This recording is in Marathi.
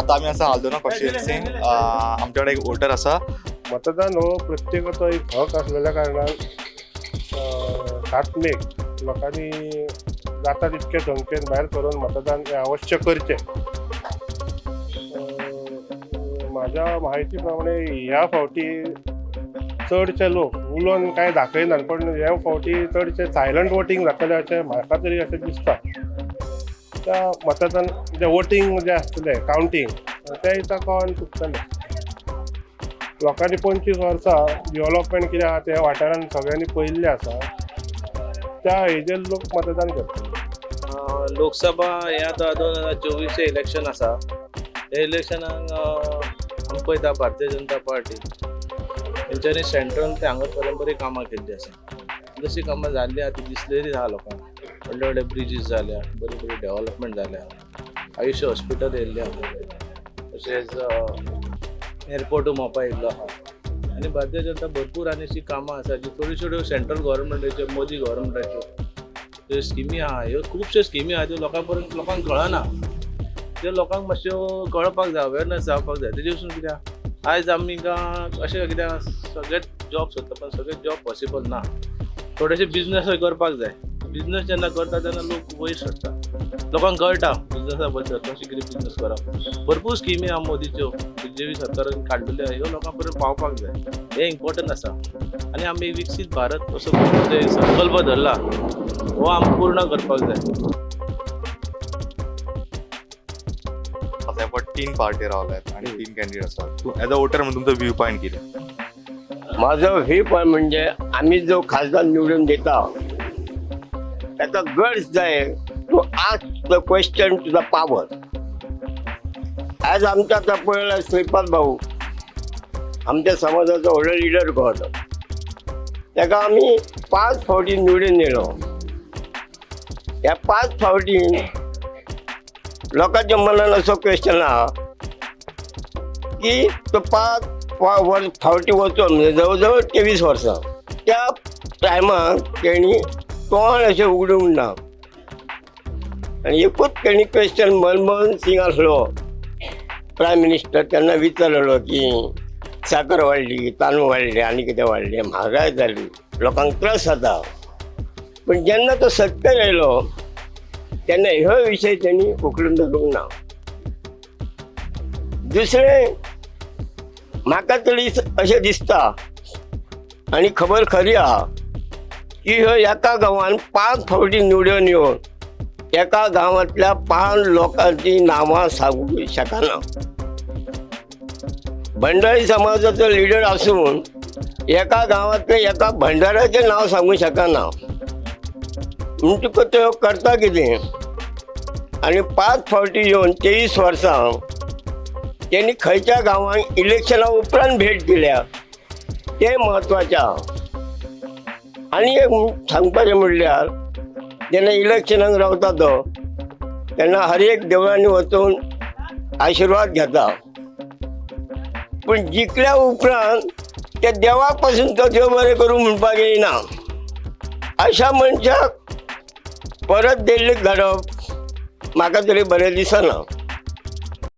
आता आम्ही असं हालतो ना कौशिक सिंग आमच्याकडे एक वोटर असा मतदान हो प्रत्येकाचो एक हक असलेल्या कारणान सात्मेक लोकांनी जाता तितके संख्येन भायर सरून मतदान हे अवश्य करचे. माझ्या माहिती प्रमाणे ह्या फावटी चडशे लोक उलोवन कांय दाखयनात पण ह्या फावटी चडशे सायलंट वोटींग जातलें अशें म्हाका तरी अशें दिसता. त्या मतदान जे वोटींग जे आसतलें कावंटींग तें दिसा कळोन चुकतलें. लोकांनी 25 वर्सां डेव्हलपमेंट कितें आहा त्या वाठारांत सगळ्यांनी पळयल्लें आसा. त्या हेजेर लोक मतदान करतात. लोकसभा हे आतां 2024 इलेक्शन आसा. हे इलेक्शनाक आमी पळयता भारतीय जनता पार्टी तेंच्यांनी सेंट्रल ते हांगा पर्यंत बरी कामां केल्लीं आसा. जशी कामां जाल्ली आहा ती दिसलेली आहा लोकांक. व्हडले व्हडले ब्रिजीस जाल्या, बरी बरी डेव्हलपमेंट जाल्या, आयुश्य हॉस्पिटल येयल्लें आहा, तशेंच एअरपोर्टू मोपा येयल्लो आहा. आनी भारतीय जनता भरपूर आनी अशी कामां आसा जी थोड्यो सेंट्रल गव्हर्मेंटाच्यो मोदी गव्हर्मेंटाच्यो ज्यो स्किमी आहा ह्यो खुबश्यो स्किमी आहा त्यो लोकां पर्यंत लोकांक कळना. त्यो लोकांक मातश्यो कळपाक जाय, अवेरनस जावपाक जाय. तेजे पसून कित्याक आयज आमकां अशें कित्याक सगळे जॉब सोदता पण सगळे जॉब पॉसिबल ना. थोडेशे बिजनसूय करपाक जाय. बिजनस जेन्ना करता तेन्ना लोक वयर सरता, लोकांक कळटा बिजनसा बद्दल कशें कितें बिजनस करप. भरपूर स्किमी आहा मोदीच्यो बीजेपी सरकारान काडलेल्यो ह्यो लोकां पर्यंत पावपाक जाय. हे इम्पॉर्टंट आसा. आनी आमी विकसीत भारत असो जे संकल्प धरला हो आमकां पूर्ण करपाक जाय. असं पण 3 पार्टी रावल्यात आणि 3 कॅन्डिडेट असतात. ॲज अ वोटर म्हणून तुमचं व्ह्यू पॉईंट कितें? माझं हे पण म्हणजे आम्ही जो खासदार निवडून देता त्याचा गट्स जाय to ask the question to the power. आज आमचा आता पळयला श्रीपाद भाऊ आमच्या समाजाचा व्हडलो लिडर कळतो. ताका आम्ही 5 फावटी निवडून दिलो. ह्या 5 फावटी लोकांच्या मनात असो क्वेश्चन आहा की तो 5 फावटी वचून म्हणजे जवळजवळ 23 वर्सां त्या टायमाक तेणी तोंड अशें उगडूंक ना. आनी एकूच तेणी क्वेश्चन मनमोहन सिंग आसलो प्रायम मिनिस्टर तेन्ना विचारलेलो की साकर वाडली, तांदूळ वाडले आनी कितें वाडलें, म्हारगाय जाली, लोकांक त्रास जाता. पण जेन्ना तो सत्तेर येयलो तेन्ना ह्यो विशय तेणी उखलून धरूंक ना. दुसरें म्हाका तरी अशें दिसता आनी खबर खरी आहा की ह्यो एका गांवांत 5 फावटी निवडून येवन एका गांवांतल्या 5 लोकांची नांवां सांगूंक शकना. भंडारी समाजाचो लिडर आसून एका गांवांतल्या एका भंडाऱ्याचें नांव सांगूंक शकना. म्हणटकूच तो करता कितें? आनी 5 फावटी येवन 23 वर्सां त्यांनी खंयच्या गांवांक इलेक्शना उपरांत भेट दिल्या ते म्हत्वाचें आहा. आनी एक सांगपाचें म्हणल्यार जेन्ना इलेक्शनाक रावता तो तेन्ना हर एक देवळांनी वचून आशिर्वाद घेता. पूण जिखल्या उपरांत त्या देवाक पासून तो देव बरें करूं म्हणपाक येयना. अशा मनशाक परत दिल्लीक धाडप म्हाका तरी बरें दिसना.